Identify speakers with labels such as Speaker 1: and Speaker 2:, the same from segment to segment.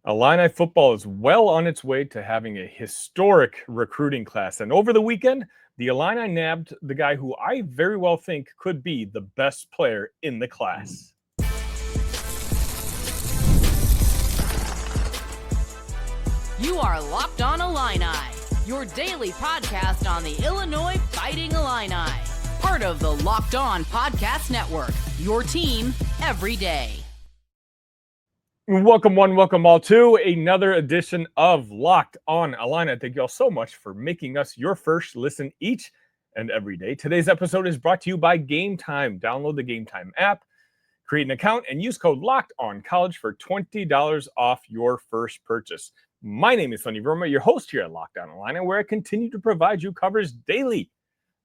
Speaker 1: Illini football is well on its way to having a historic recruiting class. And over the weekend, the Illini nabbed the guy who I very well think could be the best player in the class.
Speaker 2: You are Locked On Illini, your daily podcast on the Illinois Fighting Illini. Part of the Locked On Podcast Network, your team every day.
Speaker 1: Welcome one, welcome all to another edition of Locked On Illini. Thank you all so much for making us your first listen each and every day. Today's episode is brought to you by Game Time. Download the Game Time app, create an account, and use code LOCKEDONCollege for $20 off your first purchase. My name is Sonny Verma, your host here at Locked On Illini, where I continue to provide you coverage daily.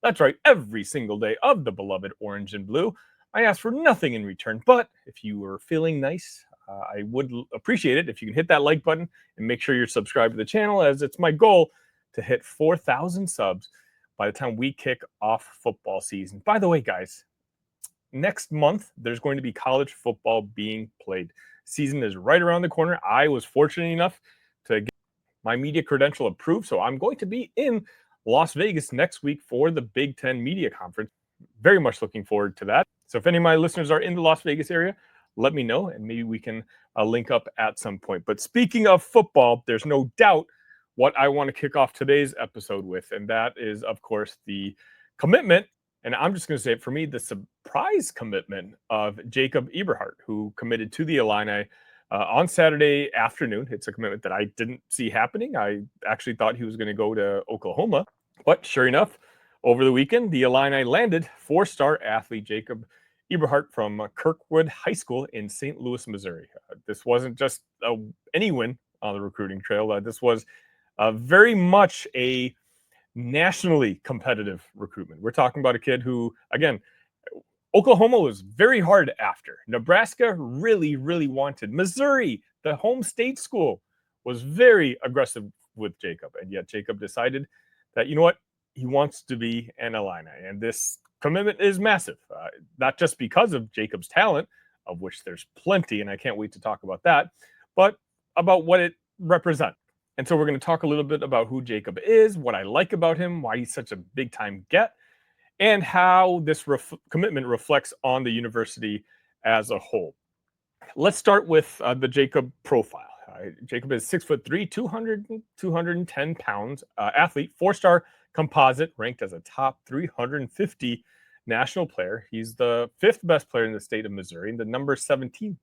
Speaker 1: That's right, every single day of the beloved orange and blue. I ask for nothing in return, but if you are feeling nice, I would appreciate it if you can hit that like button and make sure you're subscribed to the channel, as it's my goal to hit 4,000 subs by the time we kick off football season. By the way, guys, next month, there's going to be college football being played. Season is right around the corner. I was fortunate enough to get my media credential approved, so I'm going to be in Las Vegas next week for the Big Ten Media Conference. Very much looking forward to that. So if any of my listeners are in the Las Vegas area, let me know, and maybe we can link up at some point. But speaking of football, there's no doubt what I want to kick off today's episode with, and that is, of course, the commitment, and I'm just going to say it for me, the surprise commitment of Jacob Eberhart, who committed to the Illini on Saturday afternoon. It's a commitment that I didn't see happening. I actually thought he was going to go to Oklahoma, but sure enough, over the weekend, the Illini landed four-star athlete Jacob Eberhart from Kirkwood High School in St. Louis, Missouri. This wasn't just any win on the recruiting trail. This was very much a nationally competitive recruitment. We're talking about a kid who, again, Oklahoma was very hard after. Nebraska really, really wanted. Missouri, the home state school, was very aggressive with Jacob. And yet Jacob decided that, you know what, he wants to be an Illini. And this commitment is massive, not just because of Jacob's talent, of which there's plenty, and I can't wait to talk about that, but about what it represents. And so we're going to talk a little bit about who Jacob is, what I like about him, why he's such a big-time get, and how this commitment reflects on the university as a whole. Let's start with the Jacob profile. Jacob is 6'3", 210 pounds, athlete, four-star composite, ranked as a top 350 national player. He's the fifth best player in the state of Missouri and the number 17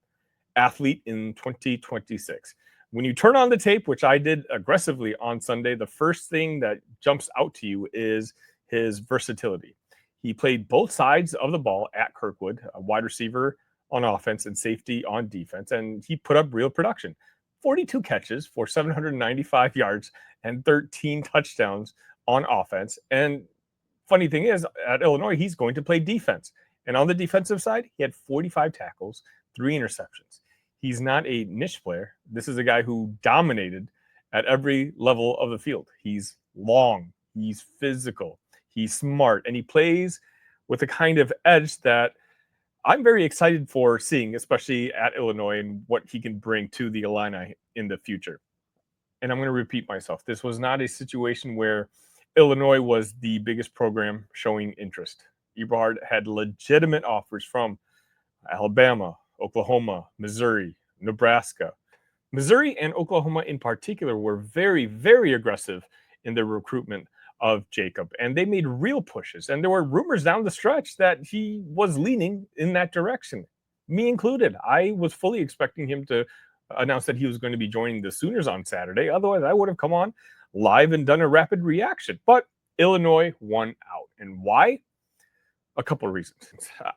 Speaker 1: athlete in 2026. When you turn on the tape, which I did aggressively on Sunday, the first thing that jumps out to you is his versatility. He played both sides of the ball at Kirkwood, a wide receiver on offense and safety on defense, and he put up real production. 42 catches for 795 yards and 13 touchdowns on offense. And funny thing is, at Illinois, he's going to play defense. And on the defensive side, he had 45 tackles, 3 interceptions. He's not a niche player. This is a guy who dominated at every level of the field. He's long, he's physical, he's smart, and he plays with a kind of edge that I'm very excited for seeing, especially at Illinois, and what he can bring to the Illini in the future. And I'm going to repeat myself. This was not a situation where Illinois was the biggest program showing interest. Eberhart had legitimate offers from Alabama, Oklahoma, Missouri, Nebraska. Missouri and Oklahoma in particular were very, very aggressive in their recruitment of Jacob, and they made real pushes. And there were rumors down the stretch that he was leaning in that direction, me included. I was fully expecting him to announce that he was going to be joining the Sooners on Saturday. Otherwise, I would have come on live and done a rapid reaction. But Illinois won out. And why? A couple of reasons.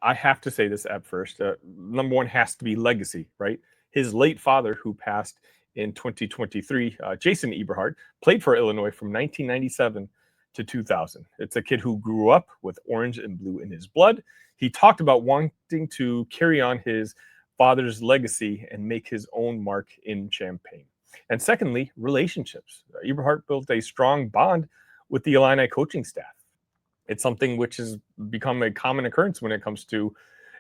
Speaker 1: I have to say this at first. Number one has to be legacy, right? His late father, who passed in 2023, Jason Eberhart, played for Illinois from 1997 to 2000. It's a kid who grew up with orange and blue in his blood. He talked about wanting to carry on his father's legacy and make his own mark in Champaign. And secondly, relationships. Eberhart built a strong bond with the Illini coaching staff. It's something which has become a common occurrence when it comes to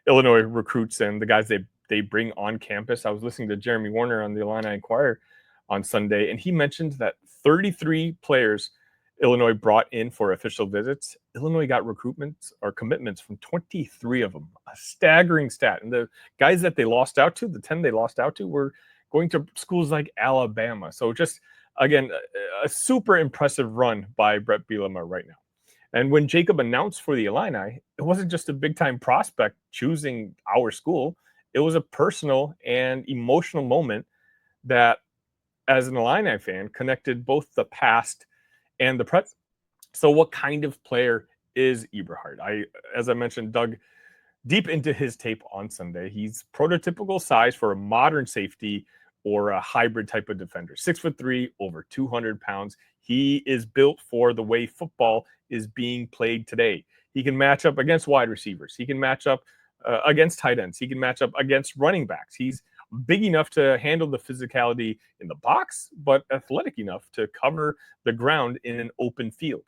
Speaker 1: Illinois recruits and the guys they they bring on campus. I was listening to Jeremy Warner on the Illini Inquirer on Sunday, and he mentioned that 33 players Illinois brought in for official visits. Illinois got recruitments or commitments from 23 of them, a staggering stat. And the guys that they lost out to, the 10 they lost out to, were going to schools like Alabama. So just, again, a super impressive run by Brett Bielema right now. And when Jacob announced for the Illini, it wasn't just a big-time prospect choosing our school. It was a personal and emotional moment that, as an Illini fan, connected both the past and the present. So what kind of player is Eberhart? As I mentioned, dug deep into his tape on Sunday. He's prototypical size for a modern safety or a hybrid type of defender. 6'3", over 200 pounds. He is built for the way football is being played today. He can match up against wide receivers. He can match up against tight ends. He can match up against running backs. He's big enough to handle the physicality in the box, but athletic enough to cover the ground in an open field.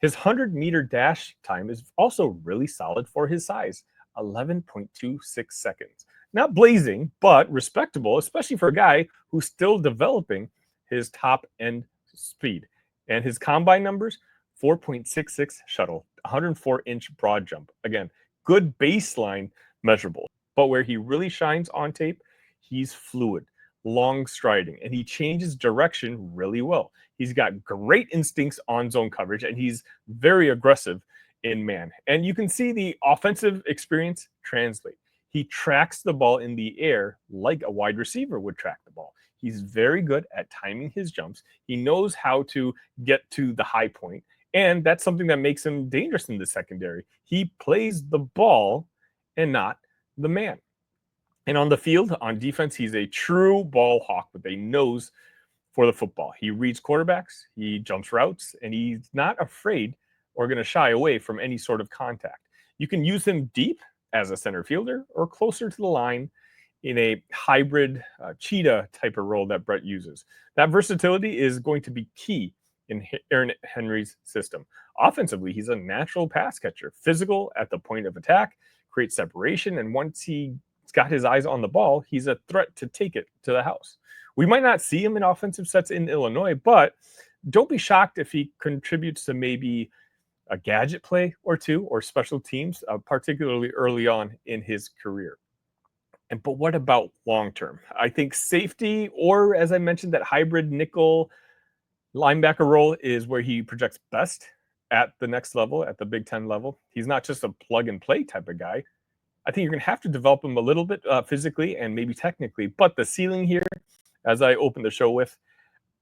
Speaker 1: His 100-meter dash time is also really solid for his size, 11.26 seconds. Not blazing, but respectable, especially for a guy who's still developing his top-end speed. And his combine numbers, 4.66 shuttle, 104-inch broad jump. Again, good baseline measurable. But where he really shines on tape, he's fluid, long striding, and he changes direction really well. He's got great instincts on zone coverage, and he's very aggressive in man. And you can see the offensive experience translate. He tracks the ball in the air like a wide receiver would track the ball. He's very good at timing his jumps. He knows how to get to the high point, and that's something that makes him dangerous in the secondary. He plays the ball and not the man. And on the field, on defense, he's a true ball hawk with a nose for the football. He reads quarterbacks, he jumps routes, and he's not afraid or going to shy away from any sort of contact. You can use him deep as a center fielder or closer to the line in a hybrid cheetah type of role that Brett uses. That versatility is going to be key in Aaron Henry's system. Offensively, he's a natural pass catcher, physical at the point of attack, creates separation, and once he's got his eyes on the ball, he's a threat to take it to the house. We might not see him in offensive sets in Illinois, but don't be shocked if he contributes to maybe a gadget play or two or special teams, particularly early on in his career. But what about long-term? I think safety, or as I mentioned, that hybrid nickel linebacker role is where he projects best at the next level, at the Big Ten level. He's not just a plug-and-play type of guy. I think you're going to have to develop him a little bit physically and maybe technically. But the ceiling here, as I opened the show with,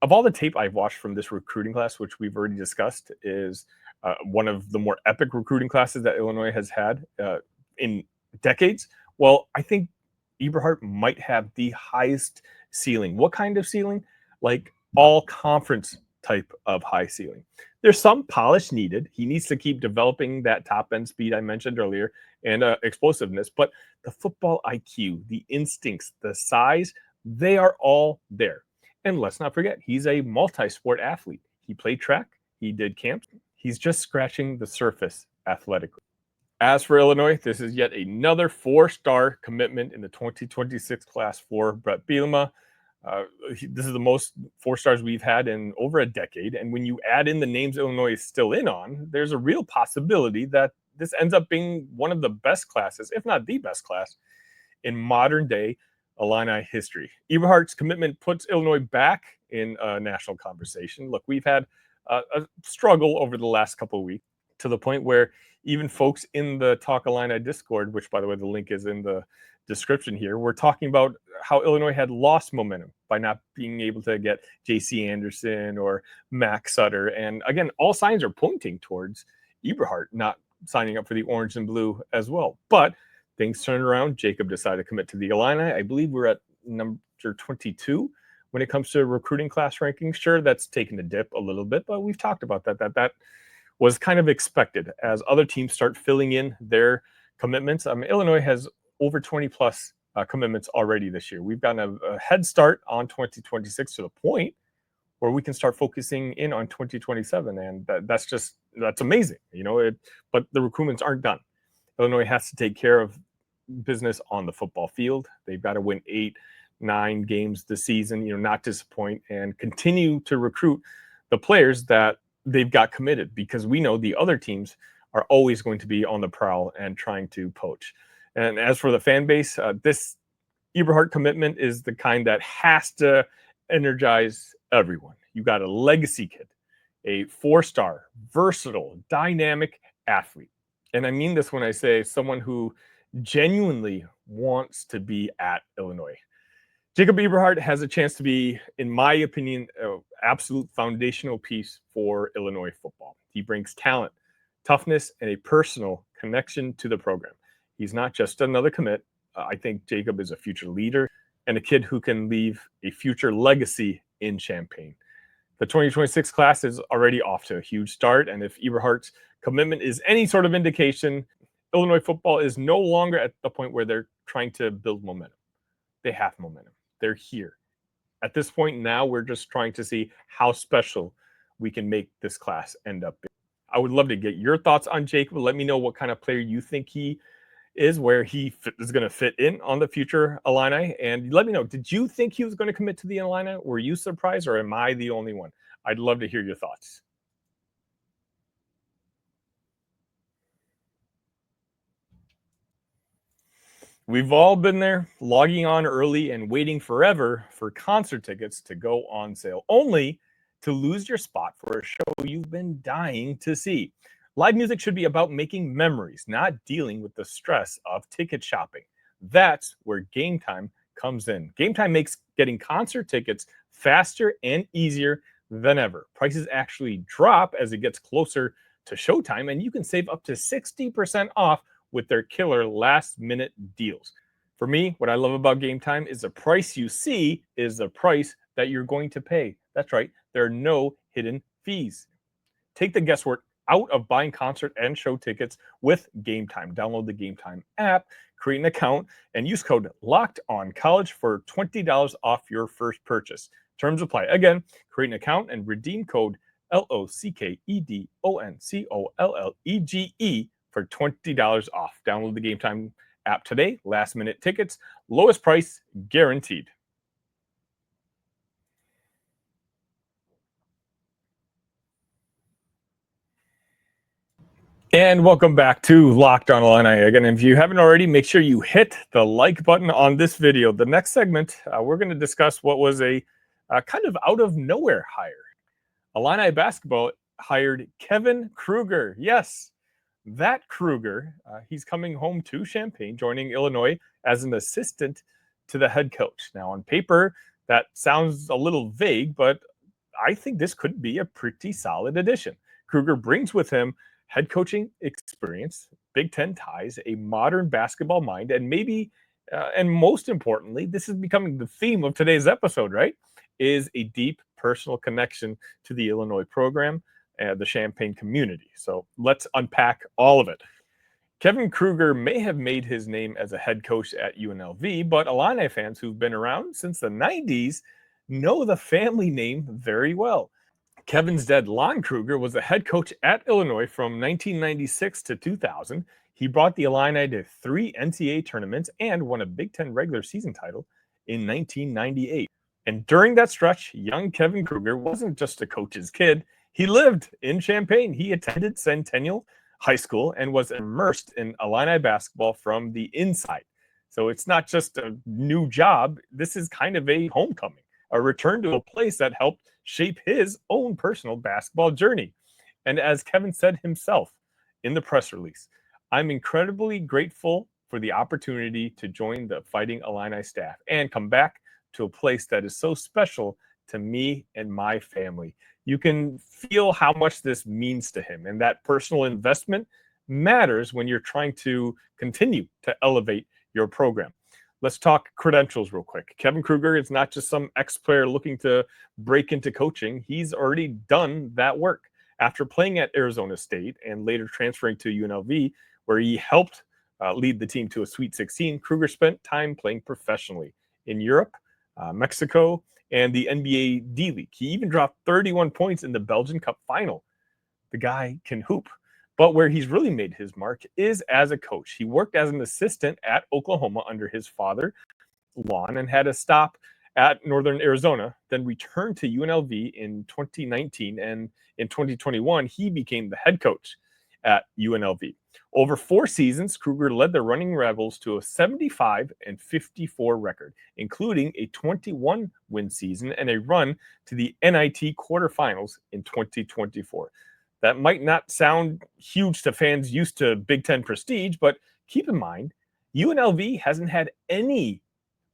Speaker 1: of all the tape I've watched from this recruiting class, which we've already discussed, is one of the more epic recruiting classes that Illinois has had in decades. Well, I think Eberhart might have the highest ceiling. What kind of ceiling? Like all conference type of high ceiling. There's some polish needed. He needs to keep developing that top end speed I mentioned earlier and explosiveness, but the football IQ, the instincts, the size, they are all there. And let's not forget, he's a multi-sport athlete. He played track, he did camps. He's just scratching the surface athletically. As for Illinois, this is yet another 4-star commitment in the 2026 class for Brett Bielema. This is the most 4 stars we've had in over a decade. And when you add in the names Illinois is still in on, there's a real possibility that this ends up being one of the best classes, if not the best class, in modern day Illini history. Eberhart's commitment puts Illinois back in a national conversation. Look, we've had a struggle over the last couple of weeks to the point where even folks in the Talk Illini Discord, which, by the way, the link is in the description here, we're talking about how Illinois had lost momentum by not being able to get J.C. Anderson or Max Sutter. And again, all signs are pointing towards Eberhart not signing up for the orange and blue as well. But things turned around. Jacob decided to commit to the Illini. I believe we're at number 22 when it comes to recruiting class rankings. Sure, that's taken a dip a little bit, but we've talked about that. That was kind of expected as other teams start filling in their commitments. Illinois has over 20 plus commitments already this year. We've gotten a head start on 2026 to the point where we can start focusing in on 2027. And that's amazing, but the recruitments aren't done. Illinois has to take care of business on the football field. They've got to win 8-9 games this season, not disappoint, and continue to recruit the players that they've got committed, because we know the other teams are always going to be on the prowl and trying to poach. And as for the fan base, this Eberhart commitment is the kind that has to energize everyone. You got a legacy kid, a 4-star, versatile, dynamic athlete. And I mean this when I say someone who genuinely wants to be at Illinois. Jacob Eberhardt has a chance to be, in my opinion, an absolute foundational piece for Illinois football. He brings talent, toughness, and a personal connection to the program. He's not just another commit. I think Jacob is a future leader and a kid who can leave a future legacy in Champaign. The 2026 class is already off to a huge start, and if Eberhardt's commitment is any sort of indication, Illinois football is no longer at the point where they're trying to build momentum. They have momentum. They're here. At this point now, we're just trying to see how special we can make this class end up being. I would love to get your thoughts on Jacob. Let me know what kind of player you think he is, where he is going to fit in on the future Illini. And let me know, did you think he was going to commit to the Illini? Were you surprised, or am I the only one? I'd love to hear your thoughts. We've all been there, logging on early and waiting forever for concert tickets to go on sale, only to lose your spot for a show you've been dying to see. Live music should be about making memories, not dealing with the stress of ticket shopping. That's where Game Time comes in. Game Time makes getting concert tickets faster and easier than ever. Prices actually drop as it gets closer to showtime, and you can save up to 60% off with their killer last-minute deals. For me, what I love about Game Time is the price you see is the price that you're going to pay. That's right, there are no hidden fees. Take the guesswork out of buying concert and show tickets with Game Time. Download the Game Time app, create an account, and use code LOCKEDONCollege for $20 off your first purchase. Terms apply. Again, create an account and redeem code LOCKEDONCOLLEGE for $20 off. Download the Game Time app today. Last minute tickets, lowest price guaranteed. And welcome back to Locked On Illini. Again, if you haven't already, make sure you hit the like button on this video. The next segment, we're going to discuss what was a kind of out of nowhere hire. Illini basketball hired Kevin Kruger. Yes, that Krueger. He's coming home to Champaign, joining Illinois as an assistant to the head coach. Now, on paper, that sounds a little vague, but I think this could be a pretty solid addition. Krueger brings with him head coaching experience, Big Ten ties, a modern basketball mind, and maybe, and most importantly, this is becoming the theme of today's episode, right? Is a deep personal connection to the Illinois program and the Champaign community. So let's unpack all of it. Kevin Kruger may have made his name as a head coach at UNLV, but Illini fans who've been around since the 90s know the family name very well. Kevin's dad, Lon Kruger, was the head coach at Illinois from 1996 to 2000. He brought the Illini to 3 NCAA tournaments and won a Big Ten regular season title in 1998. And during that stretch, young Kevin Kruger wasn't just a coach's kid. He lived in Champaign. He attended Centennial High School and was immersed in Illini basketball from the inside. So it's not just a new job. This is kind of a homecoming, a return to a place that helped shape his own personal basketball journey. And as Kevin said himself in the press release, I'm incredibly grateful for the opportunity to join the Fighting Illini staff and come back to a place that is so special to me and my family. You can feel how much this means to him, and that personal investment matters when you're trying to continue to elevate your program. Let's talk credentials real quick. Kevin Kruger is not just some ex-player looking to break into coaching. He's already done that work. After playing at Arizona State and later transferring to UNLV, where he helped lead the team to a Sweet 16, Kruger spent time playing professionally in Europe, Mexico, and the NBA D-League. He even dropped 31 points in the Belgian Cup final. The guy can hoop. But where he's really made his mark is as a coach. He worked as an assistant at Oklahoma under his father, Lon, and had a stop at Northern Arizona, then returned to UNLV in 2019. And in 2021, he became the head coach at UNLV. Over 4 seasons, Krueger led the Running Rebels to a 75-54 record, including a 21-win season and a run to the NIT quarterfinals in 2024. That might not sound huge to fans used to Big Ten prestige, but keep in mind, UNLV hasn't had any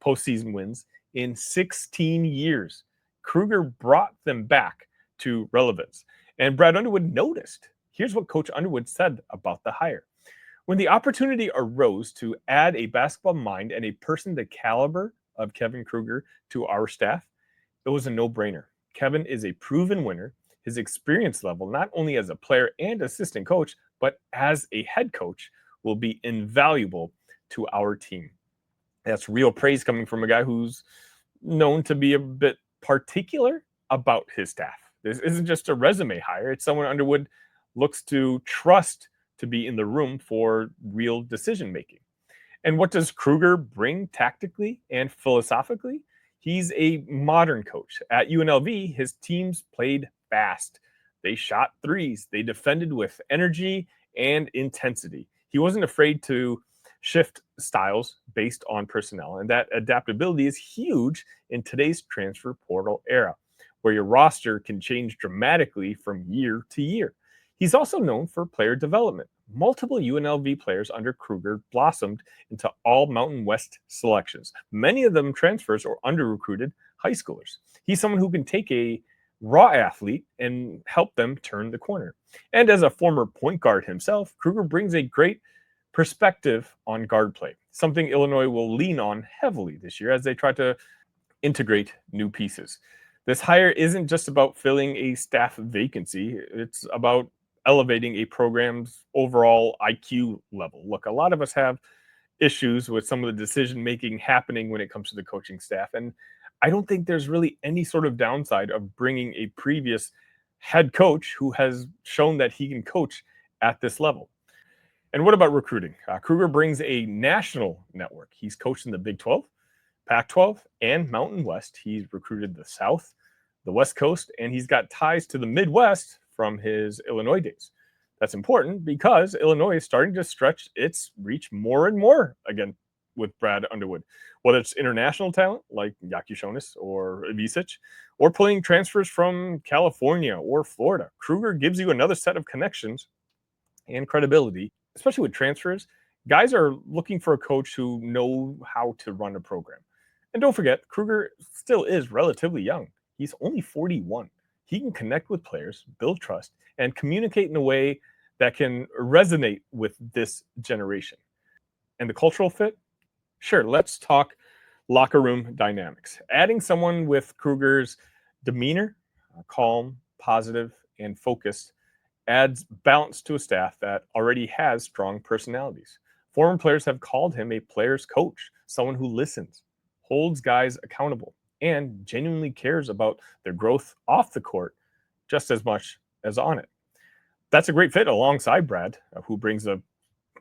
Speaker 1: postseason wins in 16 years. Krueger brought them back to relevance, and Brad Underwood noticed. Here's what Coach Underwood said about the hire. When the opportunity arose to add a basketball mind and a person the caliber of Kevin Kruger to our staff, it was a no-brainer. Kevin is a proven winner. His experience level, not only as a player and assistant coach, but as a head coach, will be invaluable to our team. That's real praise coming from a guy who's known to be a bit particular about his staff. This isn't just a resume hire. It's someone Underwood looks to trust to be in the room for real decision making. And what does Krueger bring tactically and philosophically? He's a modern coach. At UNLV, his teams played fast. They shot threes. They defended with energy and intensity. He wasn't afraid to shift styles based on personnel, and that adaptability is huge in today's transfer portal era, where your roster can change dramatically from year to year. He's also known for player development. Multiple UNLV players under Krueger blossomed into all Mountain West selections, many of them transfers or under-recruited high schoolers. He's someone who can take a raw athlete and help them turn the corner. And as a former point guard himself, Krueger brings a great perspective on guard play, something Illinois will lean on heavily this year as they try to integrate new pieces. This hire isn't just about filling a staff vacancy. It's about elevating a program's overall IQ level. Look, a lot of us have issues with some of the decision-making happening when it comes to the coaching staff, and I don't think there's really any sort of downside of bringing a previous head coach who has shown that he can coach at this level. And what about recruiting? Krueger brings a national network. He's coached in the Big 12, Pac-12, and Mountain West. He's recruited the South, the West Coast, and he's got ties to the Midwest from his Illinois days. That's important because Illinois is starting to stretch its reach more and more again with Brad Underwood, whether it's international talent like Jakucionis or Ivicic, or pulling transfers from California or Florida. Krueger gives you another set of connections and credibility, especially with transfers. Guys are looking for a coach who know how to run a program. And don't forget, Krueger still is relatively young. He's only 41. He can connect with players, build trust, and communicate in a way that can resonate with this generation. And the cultural fit? Sure, let's talk locker room dynamics. Adding someone with Krueger's demeanor, calm, positive, and focused, adds balance to a staff that already has strong personalities. Former players have called him a player's coach, someone who listens, holds guys accountable, and genuinely cares about their growth off the court just as much as on it. That's a great fit alongside Brad, who brings a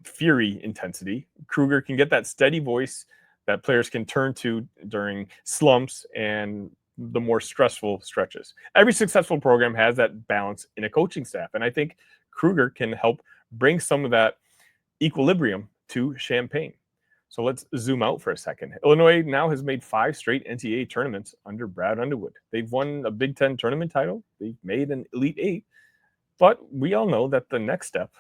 Speaker 1: fury intensity. Krueger can get that steady voice that players can turn to during slumps and the more stressful stretches. Every successful program has that balance in a coaching staff, and I think Krueger can help bring some of that equilibrium to Champaign. So let's zoom out for a second. Illinois now has made 5 straight NCAA tournaments under Brad Underwood. They've won a Big Ten tournament title. They've made an Elite Eight. But we all know that the next step,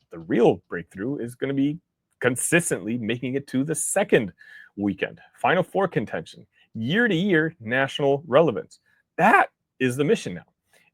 Speaker 1: the real breakthrough, is going to be consistently making it to the second weekend. Final Four contention, year-to-year national relevance. That is the mission now.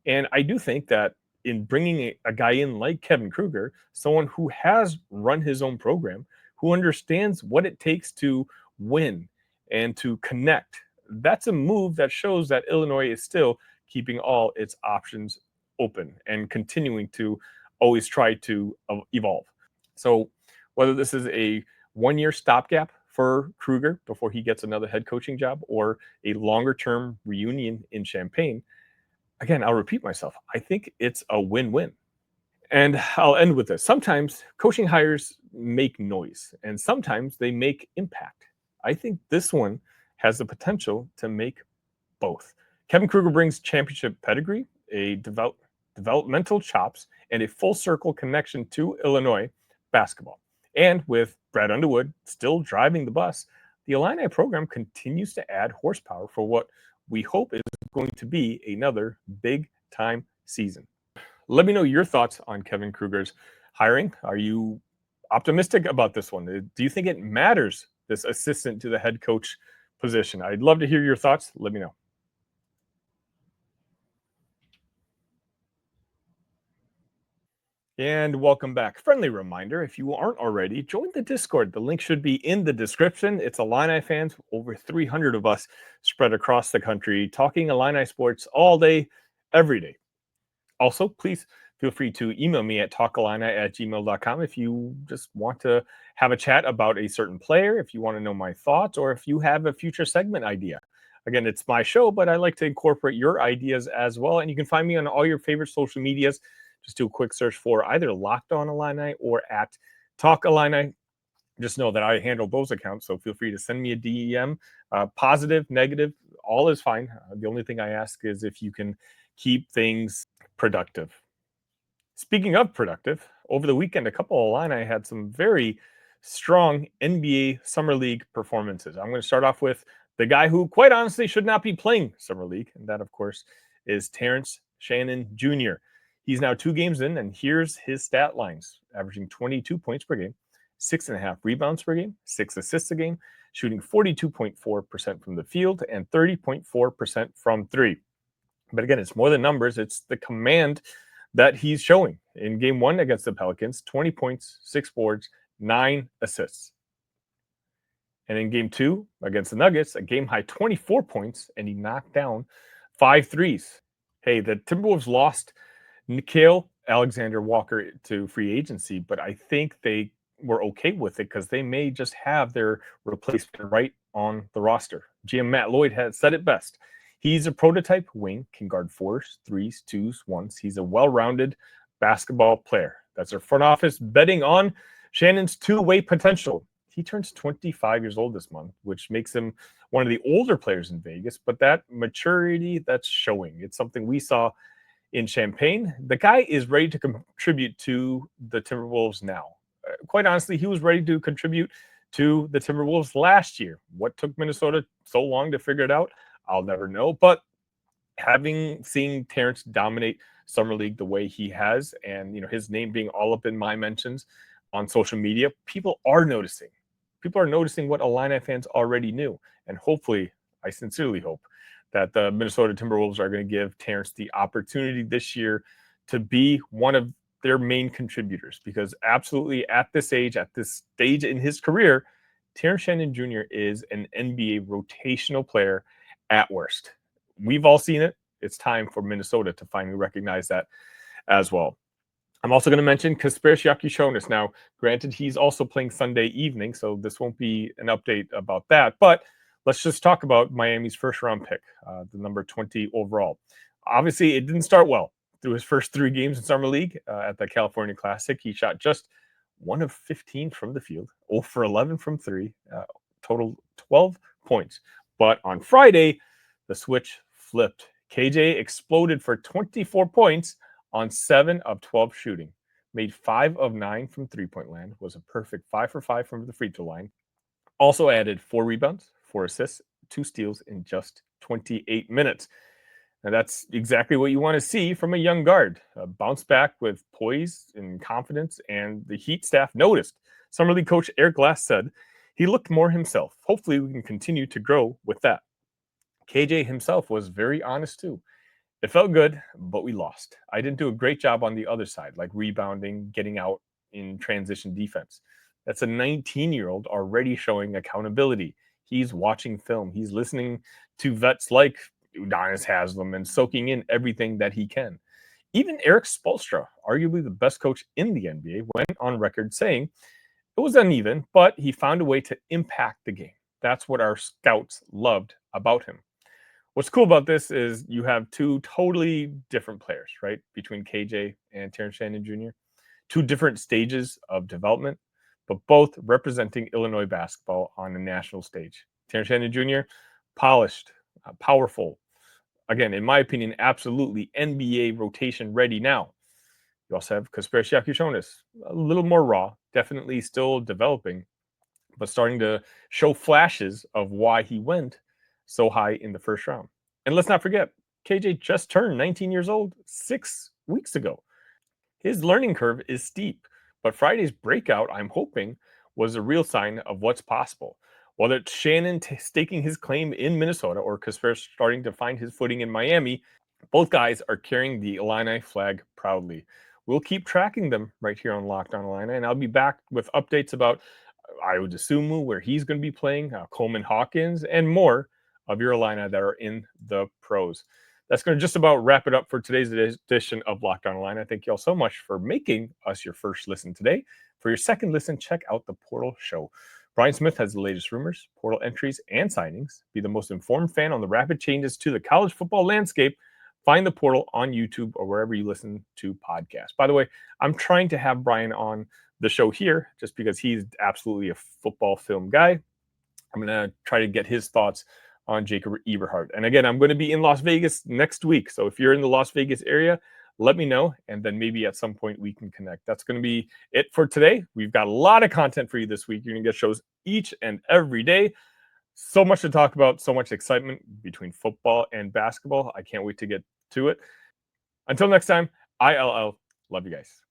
Speaker 1: And I do think that in bringing a guy in like Kevin Kruger, someone who has run his own program, who understands what it takes to win and to connect, that's a move that shows that Illinois is still keeping all its options open and continuing to always try to evolve. So whether this is a one-year stopgap for Krueger before he gets another head coaching job or a longer-term reunion in Champaign, again, I'll repeat myself. I think it's a win-win. And I'll end with this. Sometimes coaching hires make noise, and sometimes they make impact. I think this one has the potential to make both. Kevin Kruger brings championship pedigree, developmental chops, and a full circle connection to Illinois basketball. And with Brad Underwood still driving the bus, the Illini program continues to add horsepower for what we hope is going to be another big time season. Let me know your thoughts on Kevin Kruger's hiring. Are you optimistic about this one? Do you think it matters, this assistant to the head coach position? I'd love to hear your thoughts. Let me know. And welcome back. Friendly reminder, if you aren't already, join the Discord. The link should be in the description. It's Illini fans, over 300 of us spread across the country, talking Illini sports all day, every day. Also, please feel free to email me at talkillini@gmail.com if you just want to have a chat about a certain player, if you want to know my thoughts, or if you have a future segment idea. Again, it's my show, but I like to incorporate your ideas as well. And you can find me on all your favorite social medias. Just do a quick search for either Locked On Illini or at Talk Illini. Just know that I handle those accounts, so feel free to send me a DM. Positive, negative, all is fine. The only thing I ask is if you can keep things productive. Speaking of productive, over the weekend, a couple of Illini had some very strong NBA Summer League performances. I'm going to start off with the guy who, quite honestly, should not be playing Summer League, and that, of course, is Terrence Shannon Jr. He's now 2 games in, and here's his stat lines, averaging 22 points per game, 6.5 rebounds per game, 6 assists a game, shooting 42.4% from the field and 30.4% from three. But again, it's more than numbers. It's the command that he's showing. In game 1 against the Pelicans, 20 points, 6 boards, 9 assists. And in game 2 against the Nuggets, a game-high 24 points, and he knocked down 5 threes. Hey, the Timberwolves lost Nickeil Alexander-Walker to free agency, but I think they were okay with it because they may just have their replacement right on the roster. GM Matt Lloyd has said it best. He's a prototype wing, can guard 4s, 3s, 2s, 1s. He's a well-rounded basketball player. That's our front office betting on Shannon's two-way potential. He turns 25 years old this month, which makes him one of the older players in Vegas, but that maturity, that's showing. It's something we saw in Champaign. The guy is ready to contribute to the Timberwolves now. Quite honestly, he was ready to contribute to the Timberwolves last year. What took Minnesota so long to figure it out? I'll never know. But having seen Terrence dominate Summer League the way he has, and his name being all up in my mentions on social media, people are noticing. People are noticing what Illini fans already knew. And hopefully, I sincerely hope that the Minnesota Timberwolves are going to give Terrence the opportunity this year to be one of their main contributors, because absolutely at this age, at this stage in his career, Terrence Shannon Jr. is an NBA rotational player at worst. We've all seen it. It's time for Minnesota to finally recognize that as well. I'm also going to mention Kasparas Jakucionis. Now, granted, he's also playing Sunday evening, so this won't be an update about that, but let's just talk about Miami's first-round pick, the number 20 overall. Obviously, it didn't start well. Through his first 3 games in Summer League at the California Classic, he shot just 1 of 15 from the field, 0 for 11 from 3, total 12 points. But on Friday, the switch flipped. KJ exploded for 24 points on 7 of 12 shooting, made 5 of 9 from three-point land, was a perfect 5 for 5 from the free throw line. Also added 4 rebounds, 4 assists, 2 steals in just 28 minutes. And that's exactly what you want to see from a young guard. Bounce back with poise and confidence, and the Heat staff noticed. Summer League coach Eric Glass said he looked more himself. Hopefully we can continue to grow with that. KJ himself was very honest too. It felt good, but we lost. I didn't do a great job on the other side, like rebounding, getting out in transition defense. That's a 19-year-old already showing accountability. He's watching film. He's listening to vets like Udonis Haslem and soaking in everything that he can. Even Eric Spoelstra, arguably the best coach in the NBA, went on record saying it was uneven, but he found a way to impact the game. That's what our scouts loved about him. What's cool about this is you have two totally different players, right? Between KJ and Terrence Shannon Jr. Two different stages of development, but both representing Illinois basketball on a national stage. Terrence Shannon Jr., polished, powerful. Again, in my opinion, absolutely NBA rotation ready now. You also have Kasparas Jakucionis, a little more raw, definitely still developing, but starting to show flashes of why he went so high in the first round. And let's not forget, KJ just turned 19 years old 6 weeks ago. His learning curve is steep, but Friday's breakout, I'm hoping, was a real sign of what's possible. Whether it's Shannon staking his claim in Minnesota or Kasparas starting to find his footing in Miami, both guys are carrying the Illini flag proudly. We'll keep tracking them right here on Locked On Illini, and I'll be back with updates about I would assume where he's going to be playing, Coleman Hawkins, and more of your Illini that are in the pros. That's going to just about wrap it up for today's edition of Locked On Illini. Thank you all so much for making us your first listen today. For your second listen, check out the Portal Show. Brian Smith has the latest rumors, portal entries, and signings. Be the most informed fan on the rapid changes to the college football landscape. Find the Portal on YouTube or wherever you listen to podcasts. By the way, I'm trying to have Brian on the show here just because he's absolutely a football film guy. I'm going to try to get his thoughts on Jacob Eberhardt. And again, I'm going to be in Las Vegas next week. So if you're in the Las Vegas area, let me know. And then maybe at some point we can connect. That's going to be it for today. We've got a lot of content for you this week. You're going to get shows each and every day. So much to talk about, so much excitement between football and basketball. I can't wait to get to it. Until next time, ILL. Love you guys.